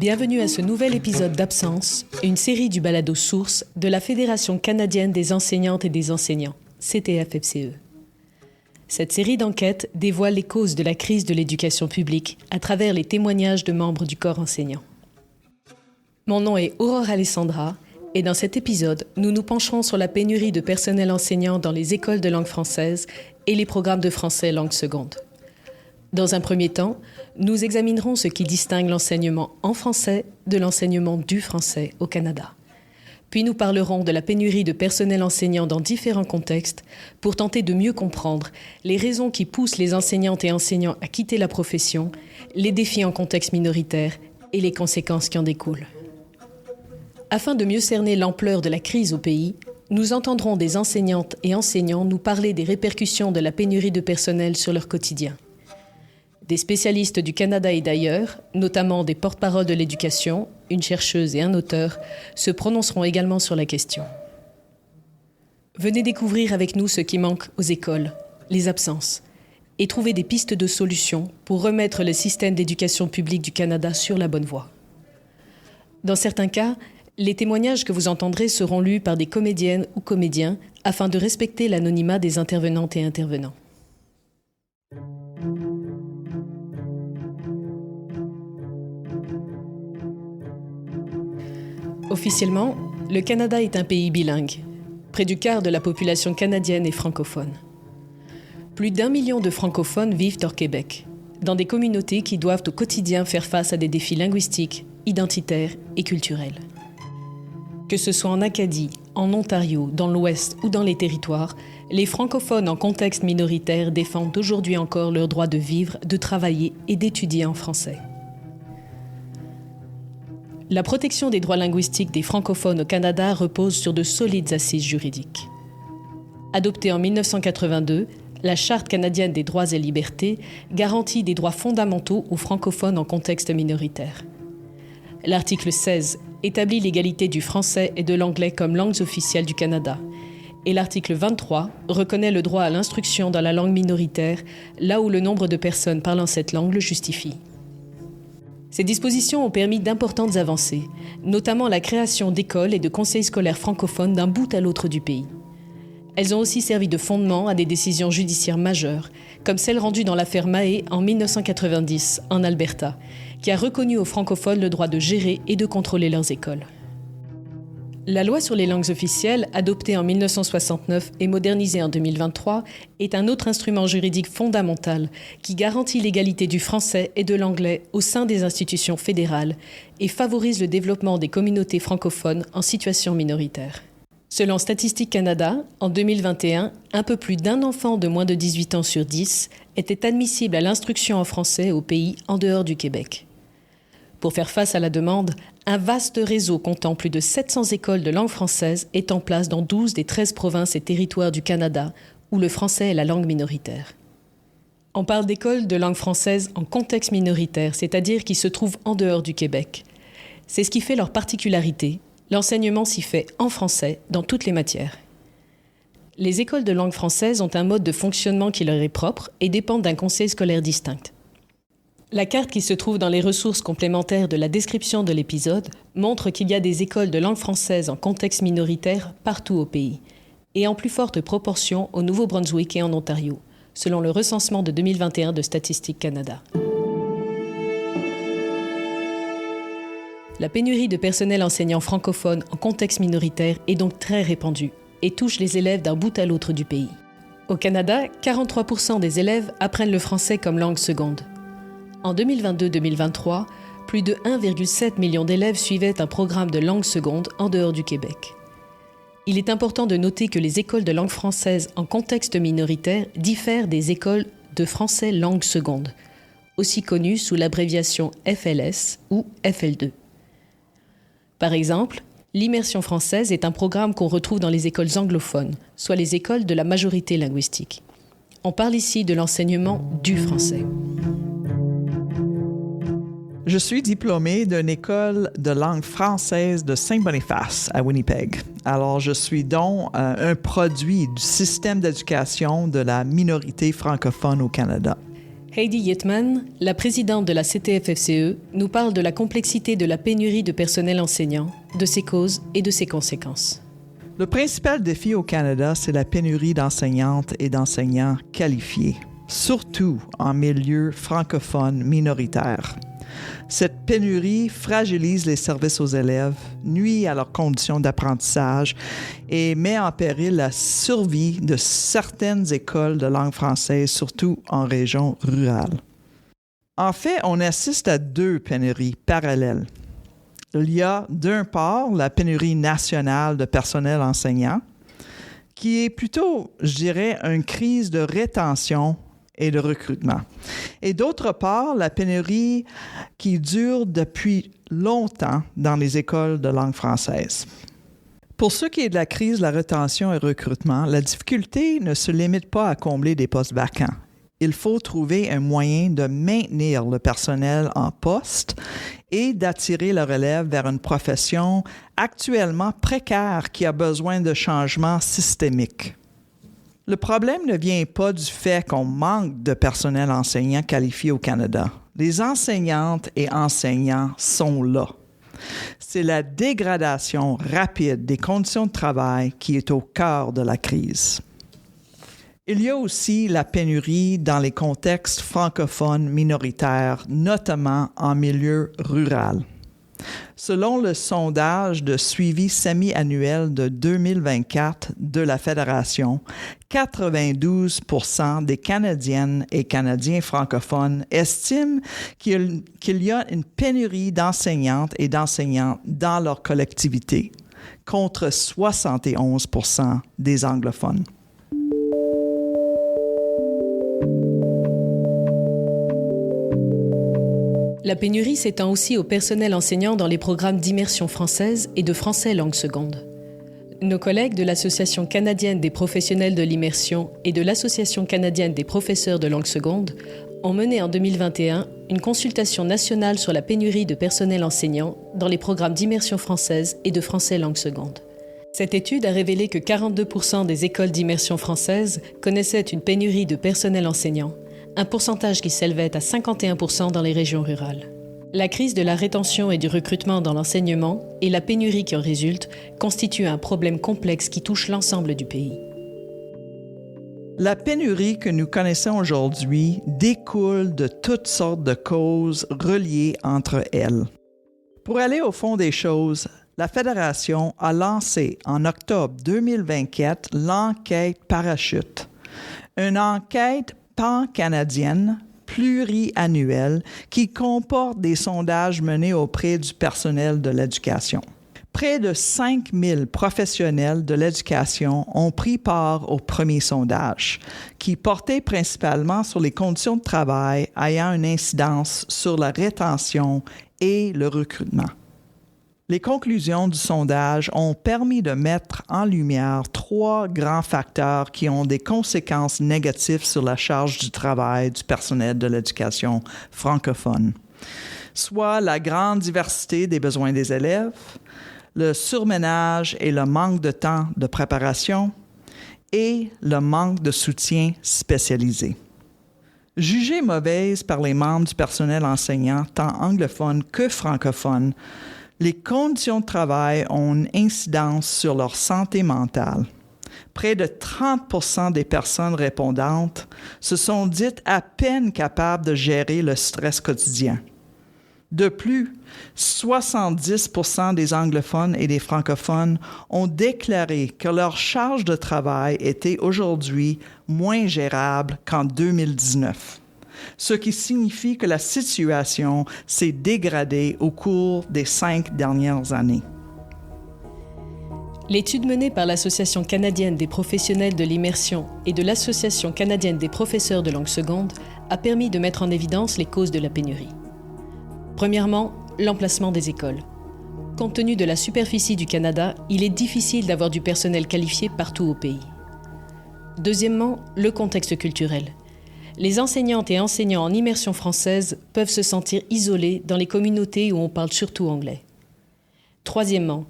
Bienvenue à ce nouvel épisode d'Absence, une série du balado Source de la Fédération canadienne des enseignantes et des enseignants, CTF-FCE. Cette série d'enquêtes dévoile les causes de la crise de l'éducation publique à travers les témoignages de membres du corps enseignant. Mon nom est Aurore Alessandra et dans cet épisode, nous nous pencherons sur la pénurie de personnel enseignant dans les écoles de langue française et les programmes de français langue seconde. Dans un premier temps, nous examinerons ce qui distingue l'enseignement en français de l'enseignement du français au Canada. Puis nous parlerons de la pénurie de personnel enseignant dans différents contextes pour tenter de mieux comprendre les raisons qui poussent les enseignantes et enseignants à quitter la profession, les défis en contexte minoritaire et les conséquences qui en découlent. Afin de mieux cerner l'ampleur de la crise au pays, nous entendrons des enseignantes et enseignants nous parler des répercussions de la pénurie de personnel sur leur quotidien. Des spécialistes du Canada et d'ailleurs, notamment des porte-paroles de l'éducation, une chercheuse et un auteur, se prononceront également sur la question. Venez découvrir avec nous ce qui manque aux écoles, les absences, et trouver des pistes de solutions pour remettre le système d'éducation publique du Canada sur la bonne voie. Dans certains cas, les témoignages que vous entendrez seront lus par des comédiennes ou comédiens afin de respecter l'anonymat des intervenantes et intervenants. Officiellement, le Canada est un pays bilingue. Près du quart de la population canadienne est francophone. Plus d'1 million de francophones vivent hors Québec, dans des communautés qui doivent au quotidien faire face à des défis linguistiques, identitaires et culturels. Que ce soit en Acadie, en Ontario, dans l'Ouest ou dans les territoires, les francophones en contexte minoritaire défendent aujourd'hui encore leur droit de vivre, de travailler et d'étudier en français. La protection des droits linguistiques des francophones au Canada repose sur de solides assises juridiques. Adoptée en 1982, la Charte canadienne des droits et libertés garantit des droits fondamentaux aux francophones en contexte minoritaire. L'article 16 établit l'égalité du français et de l'anglais comme langues officielles du Canada. Et l'article 23 reconnaît le droit à l'instruction dans la langue minoritaire, là où le nombre de personnes parlant cette langue le justifie. Ces dispositions ont permis d'importantes avancées, notamment la création d'écoles et de conseils scolaires francophones d'un bout à l'autre du pays. Elles ont aussi servi de fondement à des décisions judiciaires majeures, comme celle rendue dans l'affaire Mahé en 1990 en Alberta, qui a reconnu aux francophones le droit de gérer et de contrôler leurs écoles. La loi sur les langues officielles, adoptée en 1969 et modernisée en 2023, est un autre instrument juridique fondamental qui garantit l'égalité du français et de l'anglais au sein des institutions fédérales et favorise le développement des communautés francophones en situation minoritaire. Selon Statistique Canada, en 2021, un peu plus d'un enfant de moins de 18 ans sur 10 était admissible à l'instruction en français au pays en dehors du Québec. Pour faire face à la demande, un vaste réseau comptant plus de 700 écoles de langue française est en place dans 12 des 13 provinces et territoires du Canada où le français est la langue minoritaire. On parle d'écoles de langue française en contexte minoritaire, c'est-à-dire qui se trouvent en dehors du Québec. C'est ce qui fait leur particularité. L'enseignement s'y fait en français dans toutes les matières. Les écoles de langue française ont un mode de fonctionnement qui leur est propre et dépendent d'un conseil scolaire distinct. La carte qui se trouve dans les ressources complémentaires de la description de l'épisode montre qu'il y a des écoles de langue française en contexte minoritaire partout au pays, et en plus forte proportion au Nouveau-Brunswick et en Ontario, selon le recensement de 2021 de Statistique Canada. La pénurie de personnel enseignant francophone en contexte minoritaire est donc très répandue et touche les élèves d'un bout à l'autre du pays. Au Canada, 43% des élèves apprennent le français comme langue seconde. En 2022-2023, plus de 1,7 million d'élèves suivaient un programme de langue seconde en dehors du Québec. Il est important de noter que les écoles de langue française en contexte minoritaire diffèrent des écoles de français langue seconde, aussi connues sous l'abréviation FLS ou FL2. Par exemple, l'immersion française est un programme qu'on retrouve dans les écoles anglophones, soit les écoles de la majorité linguistique. On parle ici de l'enseignement du français. Je suis diplômée d'une école de langue française de Saint-Boniface à Winnipeg. Alors, je suis donc un produit du système d'éducation de la minorité francophone au Canada. Heidi Yetman, la présidente de la CTFFCE, nous parle de la complexité de la pénurie de personnel enseignant, de ses causes et de ses conséquences. Le principal défi au Canada, c'est la pénurie d'enseignantes et d'enseignants qualifiés, surtout en milieu francophone minoritaire. Cette pénurie fragilise les services aux élèves, nuit à leurs conditions d'apprentissage et met en péril la survie de certaines écoles de langue française, surtout en région rurale. En fait, on assiste à deux pénuries parallèles. Il y a d'un part la pénurie nationale de personnel enseignant, qui est plutôt, je dirais, une crise de rétention et de recrutement. Et d'autre part, la pénurie qui dure depuis longtemps dans les écoles de langue française. Pour ce qui est de la crise de la rétention et recrutement, la difficulté ne se limite pas à combler des postes vacants. Il faut trouver un moyen de maintenir le personnel en poste et d'attirer le relève vers une profession actuellement précaire qui a besoin de changements systémiques. Le problème ne vient pas du fait qu'on manque de personnel enseignant qualifié au Canada. Les enseignantes et enseignants sont là. C'est la dégradation rapide des conditions de travail qui est au cœur de la crise. Il y a aussi la pénurie dans les contextes francophones minoritaires, notamment en milieu rural. Selon le sondage de suivi semi-annuel de 2024 de la Fédération, 92% des Canadiennes et Canadiens francophones estiment qu'il y a une pénurie d'enseignantes et d'enseignants dans leur collectivité, contre 71% des anglophones. La pénurie s'étend aussi au personnel enseignant dans les programmes d'immersion française et de français langue seconde. Nos collègues de l'Association canadienne des professionnels de l'immersion et de l'Association canadienne des professeurs de langue seconde ont mené en 2021 une consultation nationale sur la pénurie de personnel enseignant dans les programmes d'immersion française et de français langue seconde. Cette étude a révélé que 42% des écoles d'immersion française connaissaient une pénurie de personnel enseignant, un pourcentage qui s'élevait à 51% dans les régions rurales. La crise de la rétention et du recrutement dans l'enseignement et la pénurie qui en résulte constituent un problème complexe qui touche l'ensemble du pays. La pénurie que nous connaissons aujourd'hui découle de toutes sortes de causes reliées entre elles. Pour aller au fond des choses, la Fédération a lancé en octobre 2024 l'enquête Parachute, une enquête pan-canadienne pluriannuelle qui comporte des sondages menés auprès du personnel de l'éducation. Près de 5000 professionnels de l'éducation ont pris part au premier sondage, qui portait principalement sur les conditions de travail ayant une incidence sur la rétention et le recrutement. Les conclusions du sondage ont permis de mettre en lumière 3 grands facteurs qui ont des conséquences négatives sur la charge du travail du personnel de l'éducation francophone, soit la grande diversité des besoins des élèves, le surménage et le manque de temps de préparation et le manque de soutien spécialisé. Jugées mauvaises par les membres du personnel enseignant, tant anglophone que francophone, les conditions de travail ont une incidence sur leur santé mentale. Près de 30% des personnes répondantes se sont dites à peine capables de gérer le stress quotidien. De plus, 70% des anglophones et des francophones ont déclaré que leur charge de travail était aujourd'hui moins gérable qu'en 2019. Ce qui signifie que la situation s'est dégradée au cours des 5 dernières années. L'étude menée par l'Association canadienne des professionnels de l'immersion et de l'Association canadienne des professeurs de langue seconde a permis de mettre en évidence les causes de la pénurie. Premièrement, l'emplacement des écoles. Compte tenu de la superficie du Canada, il est difficile d'avoir du personnel qualifié partout au pays. Deuxièmement, le contexte culturel. Les enseignantes et enseignants en immersion française peuvent se sentir isolés dans les communautés où on parle surtout anglais. Troisièmement,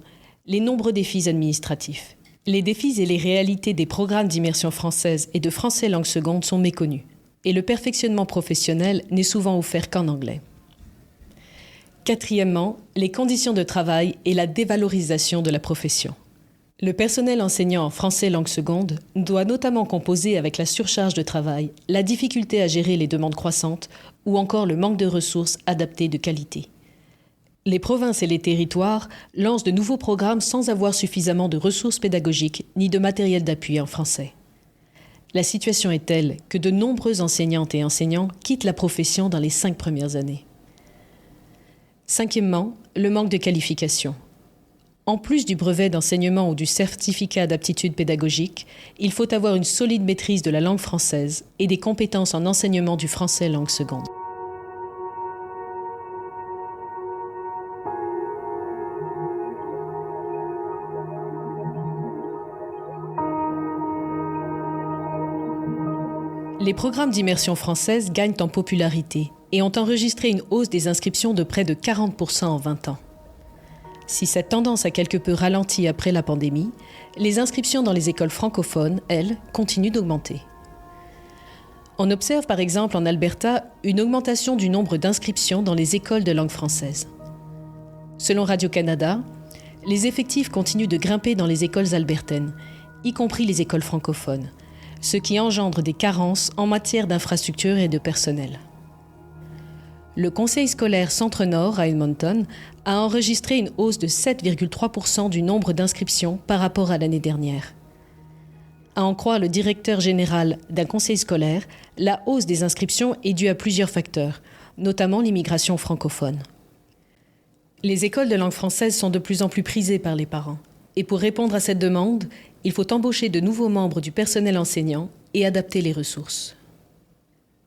les nombreux défis administratifs. Les défis et les réalités des programmes d'immersion française et de français langue seconde sont méconnus. et le perfectionnement professionnel n'est souvent offert qu'en anglais. Quatrièmement, les conditions de travail et la dévalorisation de la profession. Le personnel enseignant en français langue seconde doit notamment composer avec la surcharge de travail, la difficulté à gérer les demandes croissantes ou encore le manque de ressources adaptées de qualité. Les provinces et les territoires lancent de nouveaux programmes sans avoir suffisamment de ressources pédagogiques ni de matériel d'appui en français. La situation est telle que de nombreux enseignantes et enseignants quittent la profession dans les 5 premières années. Cinquièmement, le manque de qualification. En plus du brevet d'enseignement ou du certificat d'aptitude pédagogique, il faut avoir une solide maîtrise de la langue française et des compétences en enseignement du français langue seconde. Les programmes d'immersion française gagnent en popularité et ont enregistré une hausse des inscriptions de près de 40% en 20 ans. Si cette tendance a quelque peu ralenti après la pandémie, les inscriptions dans les écoles francophones, elles, continuent d'augmenter. On observe par exemple en Alberta une augmentation du nombre d'inscriptions dans les écoles de langue française. Selon Radio-Canada, les effectifs continuent de grimper dans les écoles albertaines, y compris les écoles francophones, ce qui engendre des carences en matière d'infrastructures et de personnel. Le Conseil scolaire Centre-Nord à Edmonton a enregistré une hausse de 7,3% du nombre d'inscriptions par rapport à l'année dernière. À en croire le directeur général d'un conseil scolaire, la hausse des inscriptions est due à plusieurs facteurs, notamment l'immigration francophone. Les écoles de langue française sont de plus en plus prisées par les parents. Et pour répondre à cette demande, il faut embaucher de nouveaux membres du personnel enseignant et adapter les ressources.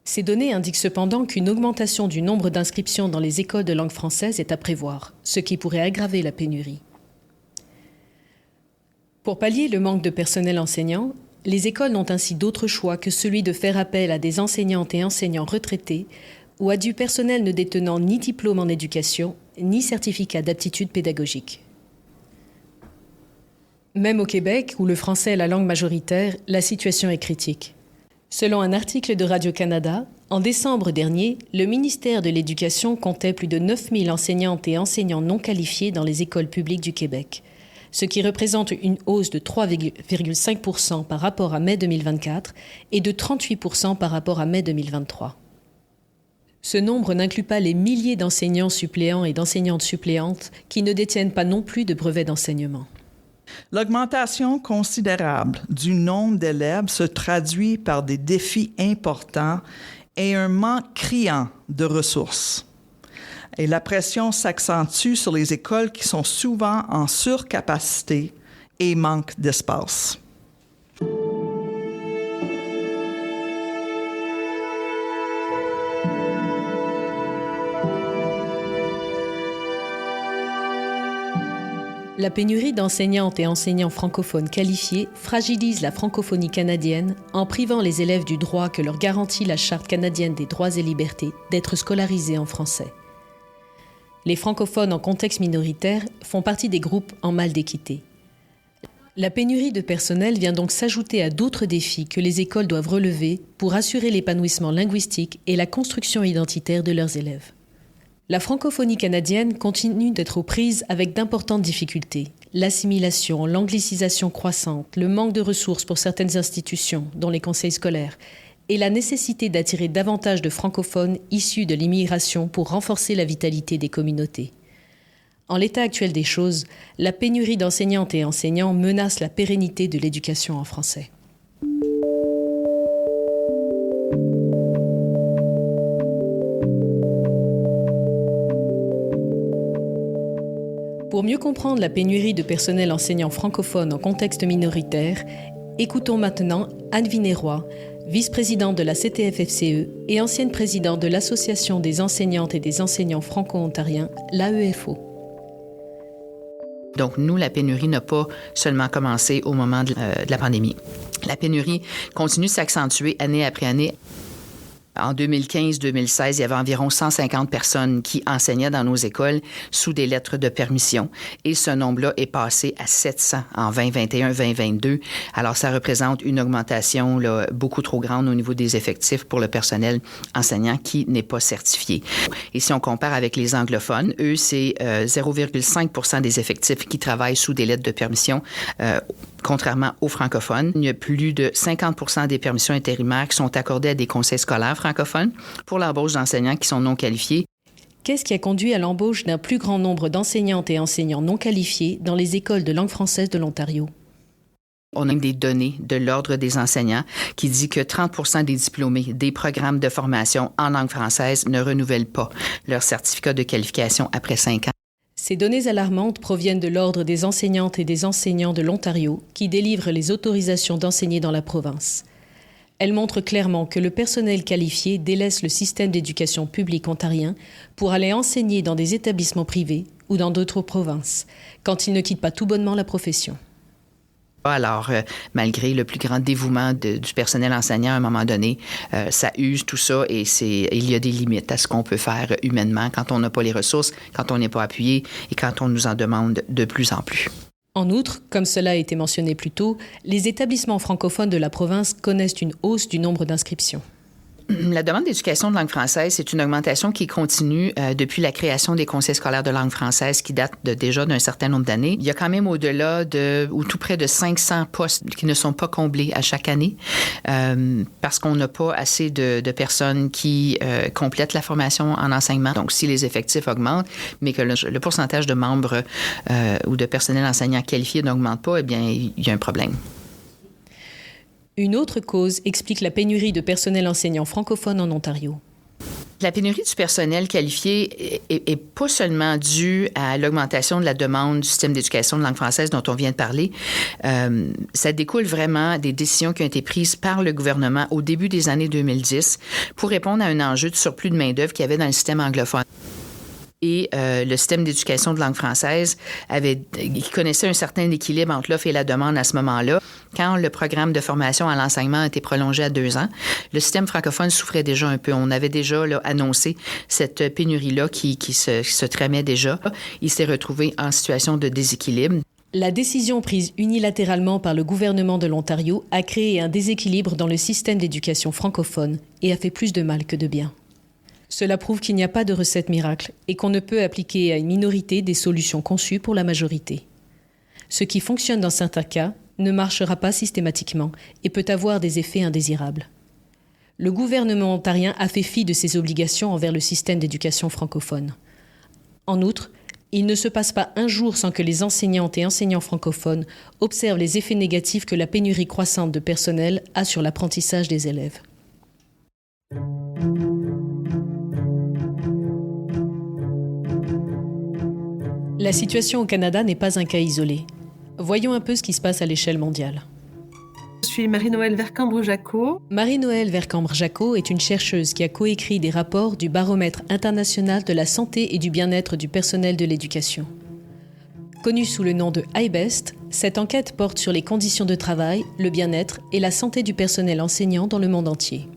Ces données indiquent cependant qu'une augmentation du nombre d'inscriptions dans les écoles de langue française est à prévoir, ce qui pourrait aggraver la pénurie. Pour pallier le manque de personnel enseignant, les écoles n'ont ainsi d'autre choix que celui de faire appel à des enseignantes et enseignants retraités ou à du personnel ne détenant ni diplôme en éducation, ni certificat d'aptitude pédagogique. Même au Québec, où le français est la langue majoritaire, la situation est critique. Selon un article de Radio-Canada, en décembre dernier, le ministère de l'Éducation comptait plus de 9000 enseignantes et enseignants non qualifiés dans les écoles publiques du Québec, ce qui représente une hausse de 3,5% par rapport à mai 2024 et de 38% par rapport à mai 2023. Ce nombre n'inclut pas les milliers d'enseignants suppléants et d'enseignantes suppléantes qui ne détiennent pas non plus de brevet d'enseignement. L'augmentation considérable du nombre d'élèves se traduit par des défis importants et un manque criant de ressources. Et la pression s'accentue sur les écoles qui sont souvent en surcapacité et manquent d'espace. La pénurie d'enseignantes et enseignants francophones qualifiés fragilise la francophonie canadienne en privant les élèves du droit que leur garantit la Charte canadienne des droits et libertés d'être scolarisés en français. Les francophones en contexte minoritaire font partie des groupes en mal d'équité. La pénurie de personnel vient donc s'ajouter à d'autres défis que les écoles doivent relever pour assurer l'épanouissement linguistique et la construction identitaire de leurs élèves. La francophonie canadienne continue d'être aux prises avec d'importantes difficultés. L'assimilation, l'anglicisation croissante, le manque de ressources pour certaines institutions, dont les conseils scolaires, et la nécessité d'attirer davantage de francophones issus de l'immigration pour renforcer la vitalité des communautés. En l'état actuel des choses, la pénurie d'enseignantes et enseignants menace la pérennité de l'éducation en français. Pour mieux comprendre la pénurie de personnel enseignant francophone en contexte minoritaire, écoutons maintenant Anne Vinéroy, vice-présidente de la CTF-FCE et ancienne présidente de l'Association des enseignantes et des enseignants franco-ontariens, l'AEFO. Donc, nous, la pénurie n'a pas seulement commencé au moment de la pandémie. La pénurie continue de s'accentuer année après année. En 2015-2016, il y avait environ 150 personnes qui enseignaient dans nos écoles sous des lettres de permission. Et ce nombre-là est passé à 700 en 2021-2022. Alors, ça représente une augmentation là, beaucoup trop grande au niveau des effectifs pour le personnel enseignant qui n'est pas certifié. Et si on compare avec les anglophones, eux, c'est 0,5 % des effectifs qui travaillent sous des lettres de permission, contrairement aux francophones. Il y a plus de 50 % des permissions intérimaires qui sont accordées à des conseils scolaires francophones pour l'embauche d'enseignants qui sont non qualifiés. Qu'est-ce qui a conduit à l'embauche d'un plus grand nombre d'enseignantes et enseignants non qualifiés dans les écoles de langue française de l'Ontario? On a des données de l'Ordre des enseignants qui dit que 30 % des diplômés des programmes de formation en langue française ne renouvellent pas leur certificat de qualification après 5 ans. Ces données alarmantes proviennent de l'Ordre des enseignantes et des enseignants de l'Ontario qui délivre les autorisations d'enseigner dans la province. Elles montrent clairement que le personnel qualifié délaisse le système d'éducation publique ontarien pour aller enseigner dans des établissements privés ou dans d'autres provinces, quand il ne quitte pas tout bonnement la profession. Alors, malgré le plus grand dévouement du personnel enseignant à un moment donné, ça use tout ça et il y a des limites à ce qu'on peut faire humainement quand on n'a pas les ressources, quand on n'est pas appuyé et quand on nous en demande de plus en plus. En outre, comme cela a été mentionné plus tôt, les établissements francophones de la province connaissent une hausse du nombre d'inscriptions. La demande d'éducation de langue française, c'est une augmentation qui continue depuis la création des conseils scolaires de langue française qui date déjà d'un certain nombre d'années. Il y a quand même au-delà ou tout près de 500 postes qui ne sont pas comblés à chaque année parce qu'on n'a pas assez de personnes qui complètent la formation en enseignement. Donc, si les effectifs augmentent, mais que le pourcentage de membres ou de personnel enseignant qualifié n'augmente pas, eh bien, il y a un problème. Une autre cause explique la pénurie de personnel enseignant francophone en Ontario. La pénurie du personnel qualifié est pas seulement due à l'augmentation de la demande du système d'éducation de langue française dont on vient de parler. Ça découle vraiment des décisions qui ont été prises par le gouvernement au début des années 2010 pour répondre à un enjeu de surplus de main-d'œuvre qu'il y avait dans le système anglophone. Et le système d'éducation de langue française il connaissait un certain équilibre entre l'offre et la demande à ce moment-là. Quand le programme de formation à l'enseignement a été prolongé à 2 ans, le système francophone souffrait déjà un peu. On avait déjà annoncé cette pénurie-là qui se tramait déjà. Il s'est retrouvé en situation de déséquilibre. La décision prise unilatéralement par le gouvernement de l'Ontario a créé un déséquilibre dans le système d'éducation francophone et a fait plus de mal que de bien. Cela prouve qu'il n'y a pas de recette miracle et qu'on ne peut appliquer à une minorité des solutions conçues pour la majorité. Ce qui fonctionne dans certains cas ne marchera pas systématiquement et peut avoir des effets indésirables. Le gouvernement ontarien a fait fi de ses obligations envers le système d'éducation francophone. En outre, il ne se passe pas un jour sans que les enseignantes et enseignants francophones observent les effets négatifs que la pénurie croissante de personnel a sur l'apprentissage des élèves. La situation au Canada n'est pas un cas isolé. Voyons un peu ce qui se passe à l'échelle mondiale. Je suis Marie-Noëlle Vercambre-Jacot. Marie-Noëlle Vercambre-Jacot est une chercheuse qui a coécrit des rapports du Baromètre international de la santé et du bien-être du personnel de l'éducation. Connue sous le nom de iBest, cette enquête porte sur les conditions de travail, le bien-être et la santé du personnel enseignant dans le monde entier.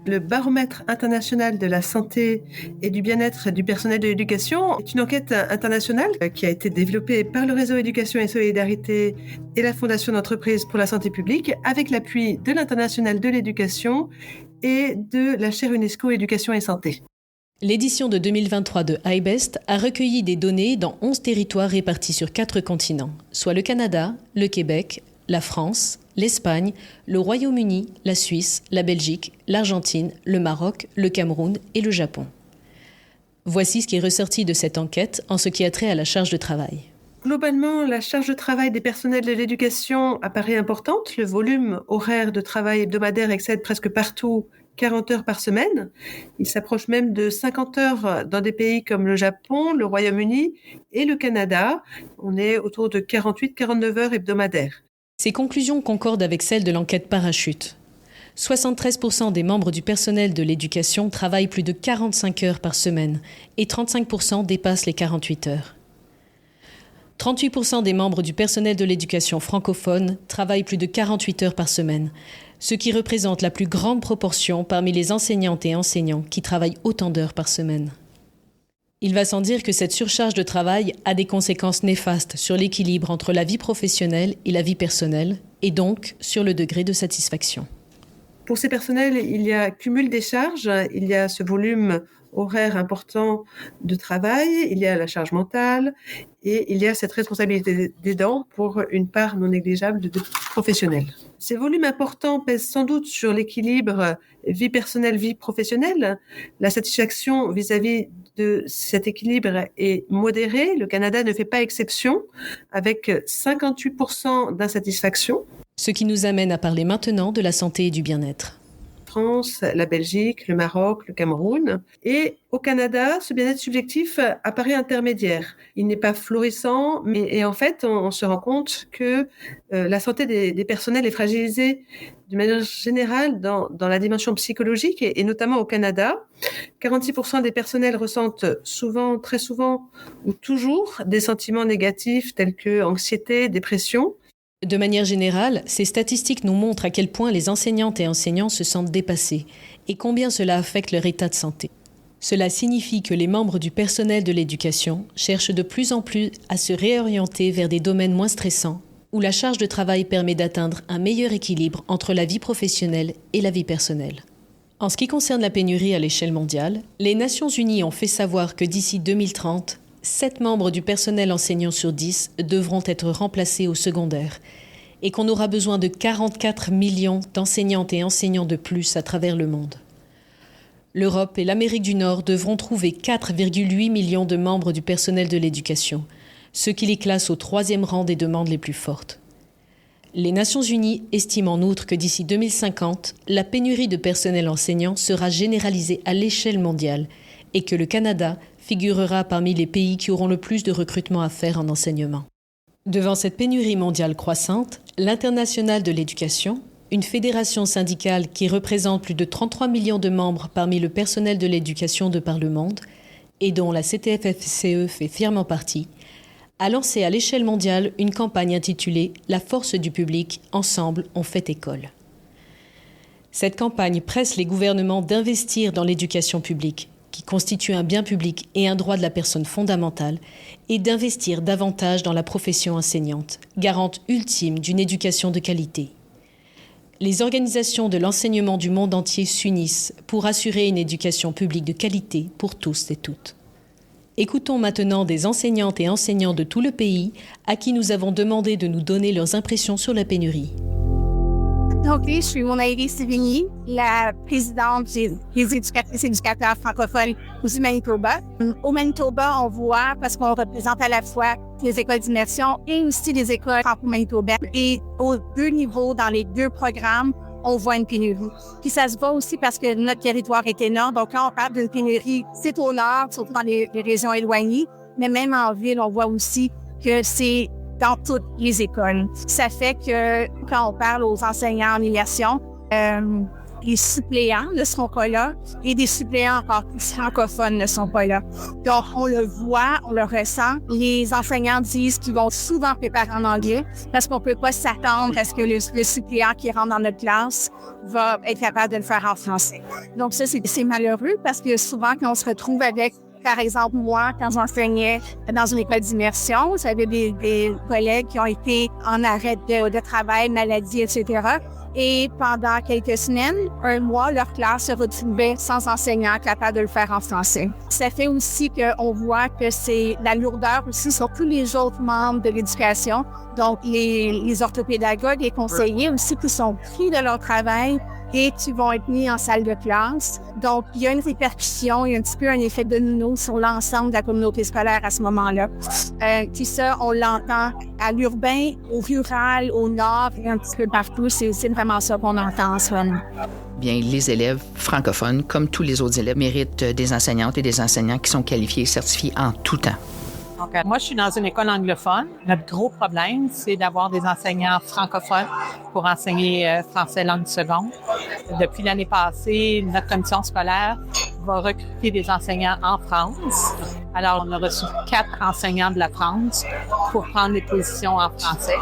Le Baromètre international de la santé et du bien-être du personnel de l'éducation est une enquête internationale qui a été développée par le Réseau Éducation et Solidarité et la Fondation d'entreprise pour la santé publique avec l'appui de l'International de l'éducation et de la chaire UNESCO Éducation et Santé. L'édition de 2023 de iBest a recueilli des données dans 11 territoires répartis sur 4 continents, soit le Canada, le Québec, la France, l'Espagne, le Royaume-Uni, la Suisse, la Belgique, l'Argentine, le Maroc, le Cameroun et le Japon. Voici ce qui est ressorti de cette enquête en ce qui a trait à la charge de travail. Globalement, la charge de travail des personnels de l'éducation apparaît importante. Le volume horaire de travail hebdomadaire excède presque partout 40 heures par semaine. Il s'approche même de 50 heures dans des pays comme le Japon, le Royaume-Uni et le Canada. On est autour de 48-49 heures hebdomadaires. Ces conclusions concordent avec celles de l'enquête Parachute. 73% des membres du personnel de l'éducation travaillent plus de 45 heures par semaine et 35% dépassent les 48 heures. 38% des membres du personnel de l'éducation francophone travaillent plus de 48 heures par semaine, ce qui représente la plus grande proportion parmi les enseignantes et enseignants qui travaillent autant d'heures par semaine. Il va sans dire que cette surcharge de travail a des conséquences néfastes sur l'équilibre entre la vie professionnelle et la vie personnelle, et donc sur le degré de satisfaction. Pour ces personnels, il y a cumul des charges, il y a ce volume horaire important de travail, il y a la charge mentale et il y a cette responsabilité d'aidant pour une part non négligeable de professionnels. Ces volumes importants pèsent sans doute sur l'équilibre vie personnelle, vie professionnelle. La satisfaction vis-à-vis de cet équilibre est modérée. Le Canada ne fait pas exception, avec 58% d'insatisfaction. Ce qui nous amène à parler maintenant de la santé et du bien-être. France, la Belgique, le Maroc, le Cameroun. Et au Canada, ce bien-être subjectif apparaît intermédiaire. Il n'est pas florissant, mais en fait, on se rend compte que la santé des personnels est fragilisée de manière générale dans la dimension psychologique et notamment au Canada. 46% des personnels ressentent souvent, très souvent ou toujours des sentiments négatifs tels que anxiété, dépression. De manière générale, ces statistiques nous montrent à quel point les enseignantes et enseignants se sentent dépassés et combien cela affecte leur état de santé. Cela signifie que les membres du personnel de l'éducation cherchent de plus en plus à se réorienter vers des domaines moins stressants, où la charge de travail permet d'atteindre un meilleur équilibre entre la vie professionnelle et la vie personnelle. En ce qui concerne la pénurie à l'échelle mondiale, les Nations Unies ont fait savoir que d'ici 2030, 7 membres du personnel enseignant sur 10 devront être remplacés au secondaire et qu'on aura besoin de 44 millions d'enseignantes et enseignants de plus à travers le monde. L'Europe et l'Amérique du Nord devront trouver 4,8 millions de membres du personnel de l'éducation, ce qui les classe au 3e rang des demandes les plus fortes. Les Nations Unies estiment en outre que d'ici 2050, la pénurie de personnel enseignant sera généralisée à l'échelle mondiale et que le Canada figurera parmi les pays qui auront le plus de recrutement à faire en enseignement. Devant cette pénurie mondiale croissante, l'Internationale de l'éducation, une fédération syndicale qui représente plus de 33 millions de membres parmi le personnel de l'éducation de par le monde, et dont la CTFFCE fait fièrement partie, a lancé à l'échelle mondiale une campagne intitulée « La force du public, ensemble, on fait école ». Cette campagne presse les gouvernements d'investir dans l'éducation publique, qui constitue un bien public et un droit de la personne fondamentale, et d'investir davantage dans la profession enseignante, garante ultime d'une éducation de qualité. Les organisations de l'enseignement du monde entier s'unissent pour assurer une éducation publique de qualité pour tous et toutes. Écoutons maintenant des enseignantes et enseignants de tout le pays à qui nous avons demandé de nous donner leurs impressions sur la pénurie. Donc, je suis Monaïri Sivigny, la présidente des éducatrices et éducateurs francophones du Manitoba. Au Manitoba, on voit, parce qu'on représente à la fois les écoles d'immersion et aussi les écoles franco-manitobaines. Et aux 2 niveaux, dans les 2 programmes, on voit une pénurie. Puis ça se voit aussi parce que notre territoire est énorme. Donc, quand on parle d'une pénurie, c'est au nord, surtout dans les régions éloignées. Mais même en ville, on voit aussi que c'est dans toutes les écoles. Ça fait que quand on parle aux enseignants en immersion, les suppléants ne seront pas là et des suppléants encore plus francophones ne sont pas là. Donc, on le voit, on le ressent. Les enseignants disent qu'ils vont souvent préparer en anglais parce qu'on ne peut pas s'attendre à ce que le suppléant qui rentre dans notre classe va être capable de le faire en français. Donc, ça, c'est malheureux parce que souvent, quand on se retrouve avec par exemple, moi, quand j'enseignais dans une école d'immersion, j'avais des collègues qui ont été en arrêt de travail, maladie, etc. Et pendant quelques semaines, 1 mois, leur classe se retrouvait sans enseignant capable de le faire en français. Ça fait aussi qu'on voit que c'est la lourdeur aussi sur tous les autres membres de l'éducation. Donc, les orthopédagogues et conseillers aussi qui sont pris de leur travail et qui vont être mis en salle de classe. Donc, il y a une répercussion, il y a un petit peu un effet domino sur l'ensemble de la communauté scolaire à ce moment-là. Puis ça, on l'entend à l'urbain, au rural, au nord et un petit peu partout. C'est vraiment ça qu'on entend en ce moment. Bien, les élèves francophones, comme tous les autres élèves, méritent des enseignantes et des enseignants qui sont qualifiés et certifiés en tout temps. Donc, moi, je suis dans une école anglophone. Notre gros problème, c'est d'avoir des enseignants francophones pour enseigner français langue seconde. Depuis l'année passée, notre commission scolaire va recruter des enseignants en France. Alors, on a reçu 4 enseignants de la France pour prendre les positions en français.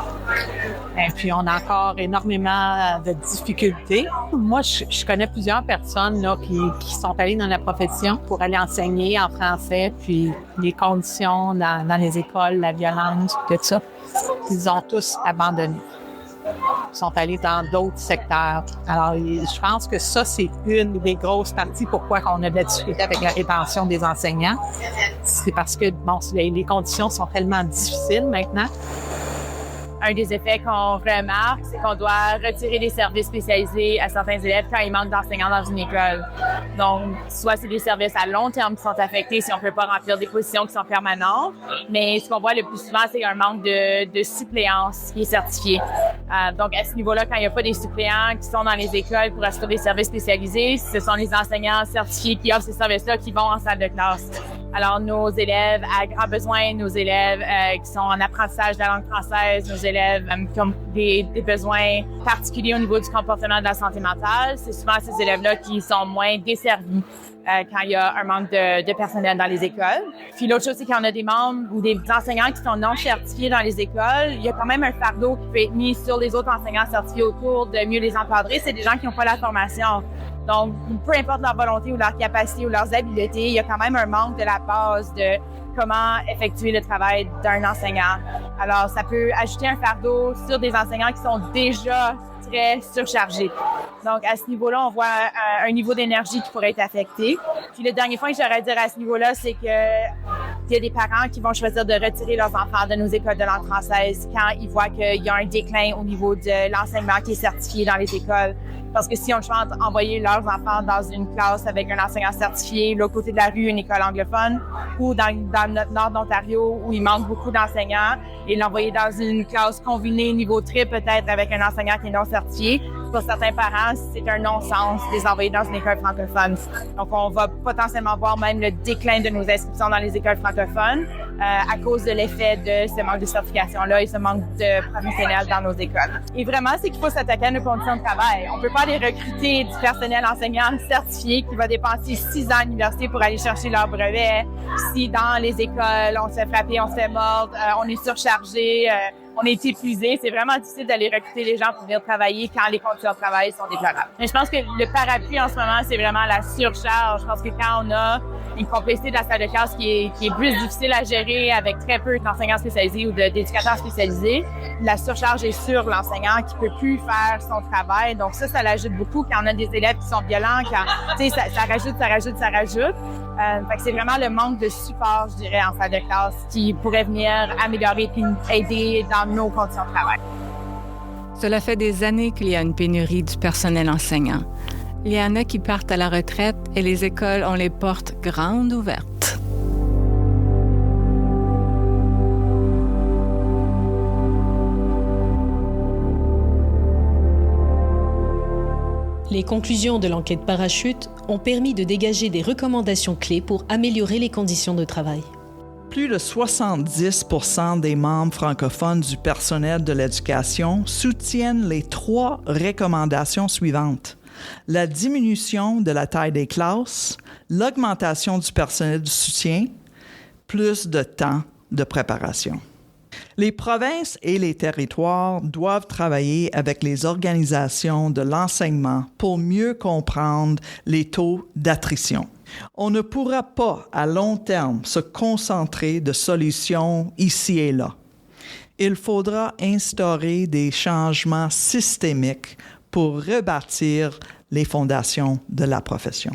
Et puis, on a encore énormément de difficultés. Moi, je connais plusieurs personnes là, qui sont allées dans la profession pour aller enseigner en français, puis les conditions dans les écoles, la violence, tout ça, ils ont tous abandonné. Ils sont allés dans d'autres secteurs. Alors, je pense que ça, c'est une des grosses parties pourquoi on a de la difficulté avec la rétention des enseignants. C'est parce que, bon, les conditions sont tellement difficiles maintenant. Un des effets qu'on remarque, c'est qu'on doit retirer les services spécialisés à certains élèves quand il manque d'enseignants dans une école. Donc, soit c'est des services à long terme qui sont affectés si on ne peut pas remplir des positions qui sont permanentes, mais ce qu'on voit le plus souvent, c'est un manque de suppléance qui est certifié. Donc, à ce niveau-là, quand il n'y a pas des suppléants qui sont dans les écoles pour assurer des services spécialisés, ce sont les enseignants certifiés qui offrent ces services-là qui vont en salle de classe. Alors, nos élèves à grands besoins, nos élèves qui sont en apprentissage de la langue française, nos élèves qui ont des besoins particuliers au niveau du comportement de la santé mentale, c'est souvent ces élèves-là qui sont moins desservis quand il y a un manque de personnel dans les écoles. Puis l'autre chose, c'est qu'on a des membres ou des enseignants qui sont non certifiés dans les écoles. Il y a quand même un fardeau qui peut être mis sur les autres enseignants certifiés autour de mieux les encadrer. C'est des gens qui n'ont pas la formation. Donc, peu importe leur volonté ou leur capacité ou leurs habiletés, il y a quand même un manque de la base de comment effectuer le travail d'un enseignant. Alors, ça peut ajouter un fardeau sur des enseignants qui sont déjà très surchargés. Donc, à ce niveau-là, on voit un niveau d'énergie qui pourrait être affecté. Puis, le dernier point que j'aurais à dire à ce niveau-là, c'est que il y a des parents qui vont choisir de retirer leurs enfants de nos écoles de langue française quand ils voient qu'il y a un déclin au niveau de l'enseignement qui est certifié dans les écoles. Parce que si on choisit d'envoyer leurs enfants dans une classe avec un enseignant certifié, l'autre côté de la rue, une école anglophone, ou dans notre nord d'Ontario où il manque beaucoup d'enseignants, et l'envoyer dans une classe combinée niveau tri peut-être avec un enseignant qui est non certifié, pour certains parents, c'est un non-sens de les envoyer dans une école francophone. Donc, on va potentiellement voir même le déclin de nos inscriptions dans les écoles francophones à cause de l'effet de ce manque de certification-là et ce manque de professionnels dans nos écoles. Et vraiment, c'est qu'il faut s'attaquer à nos conditions de travail. On peut pas aller recruter du personnel enseignant certifié qui va dépenser 6 ans à l'université pour aller chercher leur brevet. Si dans les écoles, on se fait frapper, on se fait mordre, on est surchargé, on est épuisé. C'est vraiment difficile d'aller recruter les gens pour venir travailler quand les conditions de travail sont déplorables. Mais je pense que le parapluie en ce moment, c'est vraiment la surcharge. Je pense que quand on a une complexité de la salle de classe qui est plus difficile à gérer avec très peu d'enseignants spécialisés ou d'éducateurs spécialisés, la surcharge est sur l'enseignant qui peut plus faire son travail. Donc ça l'ajoute beaucoup quand on a des élèves qui sont violents, quand, tu sais, ça rajoute. Fait que c'est vraiment le manque de support, je dirais, en salle de classe qui pourrait venir améliorer et aider dans nos conditions de travail. Cela fait des années qu'il y a une pénurie du personnel enseignant. Il y en a qui partent à la retraite et les écoles ont les portes grandes ouvertes. Les conclusions de l'enquête Parachute ont permis de dégager des recommandations clés pour améliorer les conditions de travail. Plus de 70% des membres francophones du personnel de l'éducation soutiennent les 3 recommandations suivantes. La diminution de la taille des classes, l'augmentation du personnel de soutien, plus de temps de préparation. Les provinces et les territoires doivent travailler avec les organisations de l'enseignement pour mieux comprendre les taux d'attrition. On ne pourra pas, à long terme, se concentrer de solutions ici et là. Il faudra instaurer des changements systémiques pour rebâtir les fondations de la profession.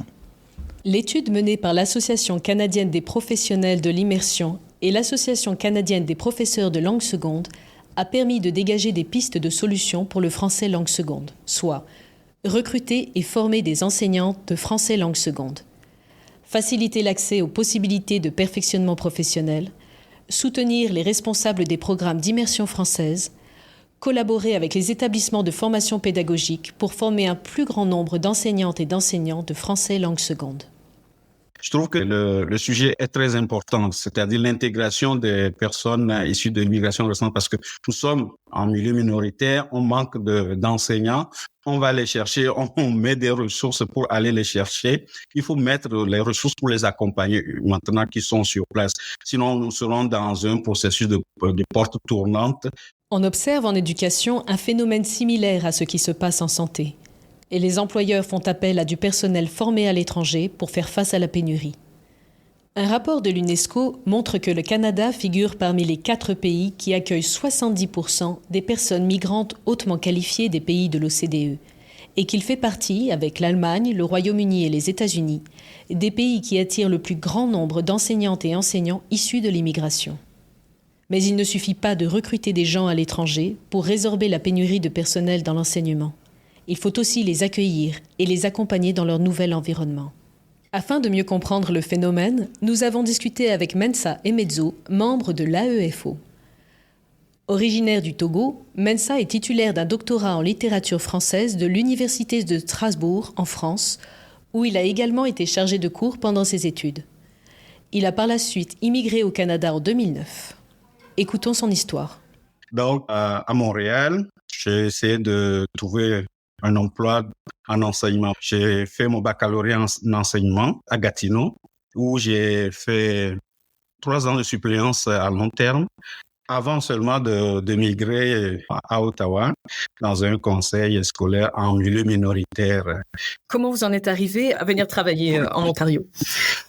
L'étude menée par l'Association canadienne des professionnels de l'immersion et l'Association canadienne des professeurs de langue seconde a permis de dégager des pistes de solutions pour le français langue seconde, soit recruter et former des enseignants de français langue seconde, faciliter l'accès aux possibilités de perfectionnement professionnel, soutenir les responsables des programmes d'immersion française, collaborer avec les établissements de formation pédagogique pour former un plus grand nombre d'enseignantes et d'enseignants de français langue seconde. Je trouve que le sujet est très important, c'est-à-dire l'intégration des personnes issues de l'immigration récente, parce que nous sommes en milieu minoritaire, on manque d'enseignants, on va les chercher, on met des ressources pour aller les chercher. Il faut mettre les ressources pour les accompagner maintenant qu'ils sont sur place. Sinon, nous serons dans un processus de porte tournante. On observe en éducation un phénomène similaire à ce qui se passe en santé. Et les employeurs font appel à du personnel formé à l'étranger pour faire face à la pénurie. Un rapport de l'UNESCO montre que le Canada figure parmi les 4 pays qui accueillent 70% des personnes migrantes hautement qualifiées des pays de l'OCDE et qu'il fait partie, avec l'Allemagne, le Royaume-Uni et les États-Unis, des pays qui attirent le plus grand nombre d'enseignantes et enseignants issus de l'immigration. Mais il ne suffit pas de recruter des gens à l'étranger pour résorber la pénurie de personnel dans l'enseignement. Il faut aussi les accueillir et les accompagner dans leur nouvel environnement. Afin de mieux comprendre le phénomène, nous avons discuté avec Mensa Emedzo, membre de l'AEFO. Originaire du Togo, Mensa est titulaire d'un doctorat en littérature française de l'Université de Strasbourg, en France, où il a également été chargé de cours pendant ses études. Il a par la suite immigré au Canada en 2009. Écoutons son histoire. Donc, à Montréal, j'ai essayé de trouver un emploi en enseignement. J'ai fait mon baccalauréat en enseignement à Gatineau, où j'ai fait 3 ans de suppléance à long terme, avant seulement de migrer à Ottawa, dans un conseil scolaire en milieu minoritaire. Comment vous en êtes arrivé à venir travailler en Ontario?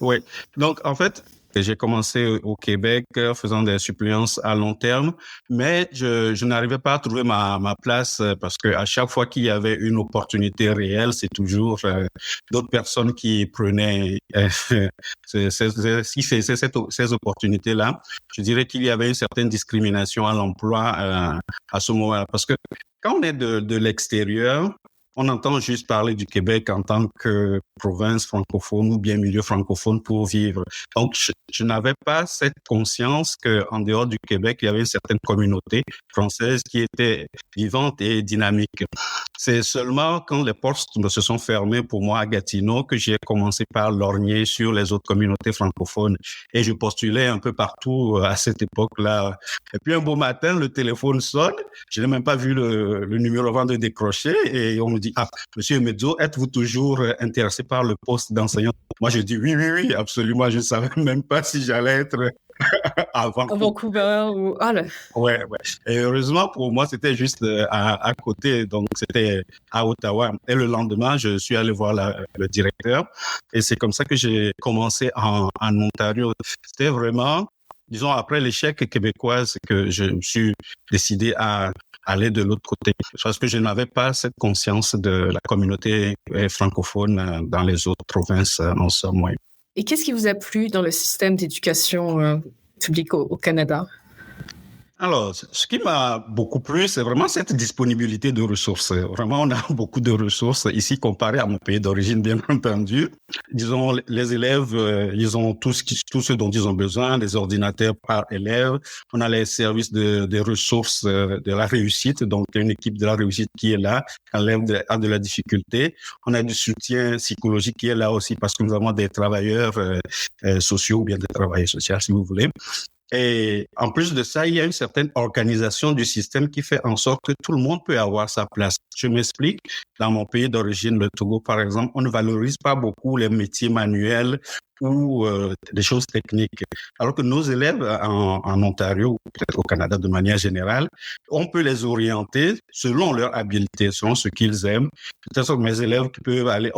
Oui, donc en fait, j'ai commencé au Québec faisant des suppléances à long terme, mais je n'arrivais pas à trouver ma place parce que à chaque fois qu'il y avait une opportunité réelle, c'est toujours d'autres personnes qui prenaient ces opportunités-là. Je dirais qu'il y avait une certaine discrimination à l'emploi à ce moment-là, parce que quand on est de l'extérieur, on entend juste parler du Québec en tant que province francophone ou bien milieu francophone pour vivre. Donc, je n'avais pas cette conscience qu'en dehors du Québec, il y avait une certaine communauté française qui était vivante et dynamique. C'est seulement quand les portes se sont fermées pour moi à Gatineau que j'ai commencé par lorgner sur les autres communautés francophones. Et je postulais un peu partout à cette époque-là. Et puis un beau matin, le téléphone sonne. Je n'ai même pas vu le numéro avant de décrocher. Et on me dit, Monsieur Emedzo, êtes-vous toujours intéressé par le poste d'enseignant? Moi, je dis oui, absolument. Je ne savais même pas si j'allais être à Vancouver ou... Ouais. Et heureusement, pour moi, c'était juste à côté. Donc, c'était à Ottawa. Et le lendemain, je suis allé voir le directeur. Et c'est comme ça que j'ai commencé en Ontario. C'était vraiment, disons, après l'échec québécois, que je me suis décidé à aller de l'autre côté. Parce que je n'avais pas cette conscience de la communauté francophone dans les autres provinces, en somme. Et qu'est-ce qui vous a plu dans le système d'éducation publique au Canada? Alors, ce qui m'a beaucoup plu, c'est vraiment cette disponibilité de ressources. Vraiment, on a beaucoup de ressources ici comparé à mon pays d'origine, bien entendu. Disons, les élèves, ils ont tout ce dont ils ont besoin, des ordinateurs par élève. On a les services des ressources de la réussite, donc une équipe de la réussite qui est là, quand l'élève a de la difficulté. On a du soutien psychologique qui est là aussi parce que nous avons des travailleurs sociaux ou bien des travailleurs sociaux, si vous voulez. Et en plus de ça, il y a une certaine organisation du système qui fait en sorte que tout le monde peut avoir sa place. Je m'explique. Dans mon pays d'origine, le Togo, par exemple, on ne valorise pas beaucoup les métiers manuels ou des choses techniques. Alors que nos élèves en Ontario, ou peut-être au Canada de manière générale, on peut les orienter selon leur habileté, selon ce qu'ils aiment. Peut-être que mes élèves qui peuvent aller,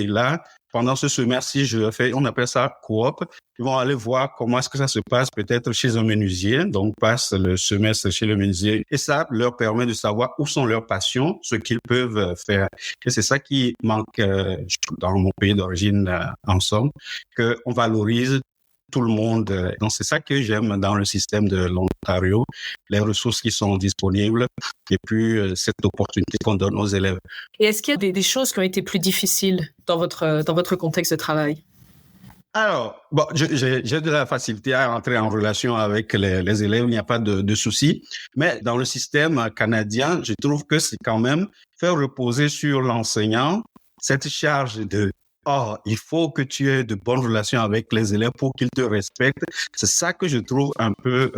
là, pendant ce semestre-ci, on appelle ça coop. Ils vont aller voir comment est-ce que ça se passe peut-être chez un menuisier. Donc, passe le semestre chez le menuisier. Et ça leur permet de savoir où sont leurs passions, ce qu'ils peuvent faire. Et c'est ça qui manque dans mon pays d'origine, en somme, qu'on valorise tout le monde. Donc, c'est ça que j'aime dans le système de l'Ontario, les ressources qui sont disponibles et puis cette opportunité qu'on donne aux élèves. Et est-ce qu'il y a des choses qui ont été plus difficiles dans votre contexte de travail? Alors, j'ai de la facilité à entrer en relation avec les élèves, il n'y a pas de souci. Mais dans le système canadien, je trouve que c'est quand même faire reposer sur l'enseignant cette charge de il faut que tu aies de bonnes relations avec les élèves pour qu'ils te respectent. C'est ça que je trouve un peu,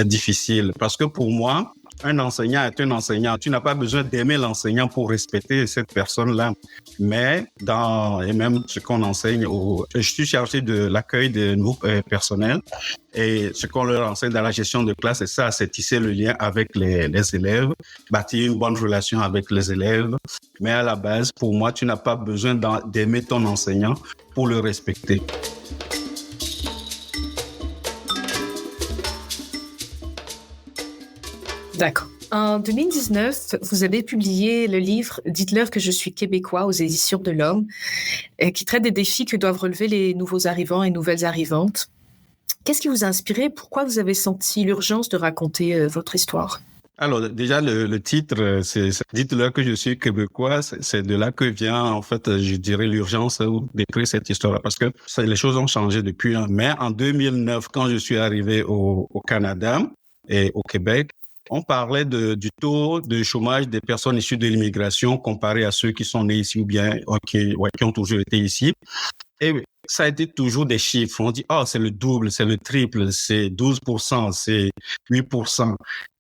difficile. Parce que pour moi, un enseignant est un enseignant. Tu n'as pas besoin d'aimer l'enseignant pour respecter cette personne-là. Mais et même ce qu'on enseigne, je suis chargé de l'accueil des nouveaux personnels. Et ce qu'on leur enseigne dans la gestion de classe, c'est tisser le lien avec les élèves, bâtir une bonne relation avec les élèves. Mais à la base, pour moi, tu n'as pas besoin d'aimer ton enseignant pour le respecter. D'accord. En 2019, vous avez publié le livre « Dites-leur que je suis québécois » aux éditions de l'Homme, qui traite des défis que doivent relever les nouveaux arrivants et nouvelles arrivantes. Qu'est-ce qui vous a inspiré? Pourquoi vous avez senti l'urgence de raconter votre histoire? Alors, déjà, le titre, c'est « Dites-leur que je suis québécois », c'est de là que vient, en fait, je dirais, l'urgence d'écrire cette histoire, parce que les choses ont changé depuis. Mais en 2009, quand je suis arrivé au Canada et au Québec, on parlait du taux de chômage des personnes issues de l'immigration comparé à ceux qui sont nés ici ou bien qui ont toujours été ici. Et ça a été toujours des chiffres. On dit, c'est le double, c'est le triple, c'est 12%, c'est 8%.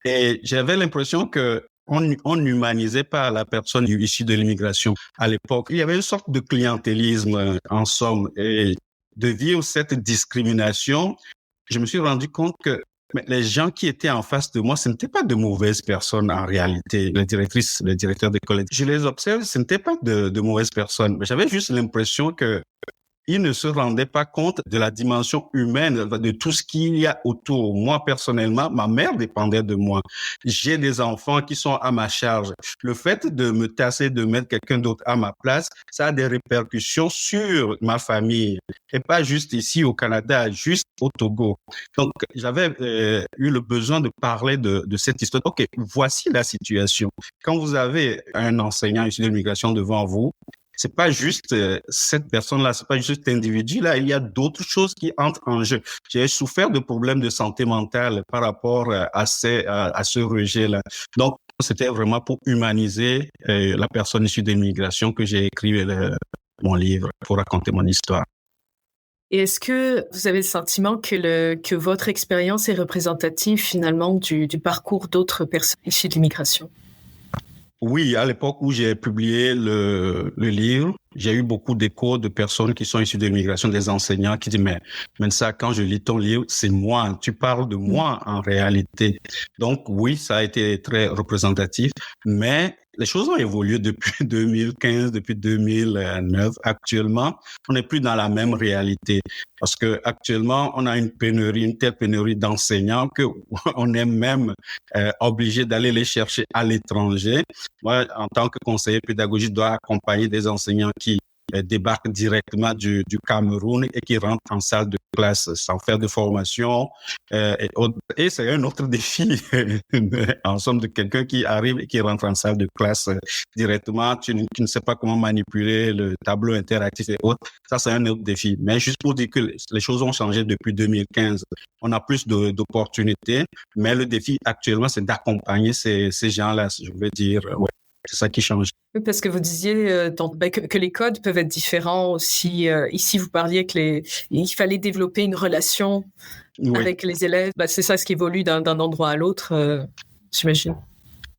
Et j'avais l'impression que on n'humanisait pas la personne issue de l'immigration. À l'époque, il y avait une sorte de clientélisme, en somme. Et de vivre cette discrimination, je me suis rendu compte que les gens qui étaient en face de moi, ce n'étaient pas de mauvaises personnes en réalité. Les directrices, les directeurs d'école, je les observe, ce n'étaient pas de mauvaises personnes. Mais j'avais juste l'impression que ils ne se rendaient pas compte de la dimension humaine, de tout ce qu'il y a autour. Moi, personnellement, ma mère dépendait de moi. J'ai des enfants qui sont à ma charge. Le fait de me tasser, de mettre quelqu'un d'autre à ma place, ça a des répercussions sur ma famille. Et pas juste ici au Canada, juste au Togo. Donc, j'avais eu le besoin de parler de cette histoire. OK, voici la situation. Quand vous avez un enseignant issu de l'immigration devant vous, c'est pas juste cette personne-là, c'est pas juste cet individu-là, il y a d'autres choses qui entrent en jeu. J'ai souffert de problèmes de santé mentale par rapport à ce rejet-là. Donc, c'était vraiment pour humaniser la personne issue de l'immigration que j'ai écrit mon livre pour raconter mon histoire. Et est-ce que vous avez le sentiment que votre expérience est représentative finalement du parcours d'autres personnes issues de l'immigration? Oui, à l'époque où j'ai publié le livre, j'ai eu beaucoup d'échos de personnes qui sont issues de l'immigration, des enseignants qui disent mais ça, quand je lis ton livre, c'est moi, tu parles de moi en réalité. Donc oui, ça a été très représentatif, mais les choses ont évolué depuis 2015, depuis 2009. Actuellement, on n'est plus dans la même réalité parce que actuellement, on a une telle pénurie d'enseignants que on est même obligé d'aller les chercher à l'étranger. Moi, en tant que conseiller pédagogique, je dois accompagner des enseignants qui débarquent directement du Cameroun et qui rentrent en salle de classe sans faire de formation. Et c'est un autre défi, en somme, de quelqu'un qui arrive et qui rentre en salle de classe directement. Tu ne sais pas comment manipuler le tableau interactif et autres. Ça, c'est un autre défi. Mais juste pour dire que les choses ont changé depuis 2015. On a plus d'opportunités, mais le défi actuellement, c'est d'accompagner ces gens-là, je veux dire. Ouais. C'est ça qui change. Oui, parce que vous disiez que les codes peuvent être différents aussi. Ici, vous parliez qu'il fallait développer une relation avec les élèves. C'est ça ce qui évolue d'un endroit à l'autre, j'imagine.